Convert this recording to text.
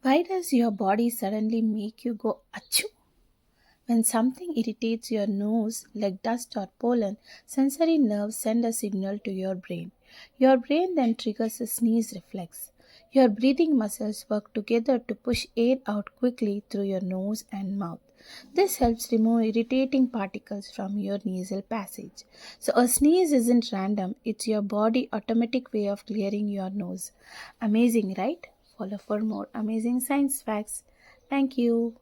Why does your body suddenly make you go achoo? When something irritates your nose, like dust or pollen, sensory nerves send a signal to your brain. Your brain then triggers a sneeze reflex. Your breathing muscles work together to push air out quickly through your nose and mouth. This helps remove irritating particles from your nasal passage. So, a sneeze isn't random, it's your body automatic way of clearing your nose. Amazing, right? Follow for more amazing science facts. Thank you.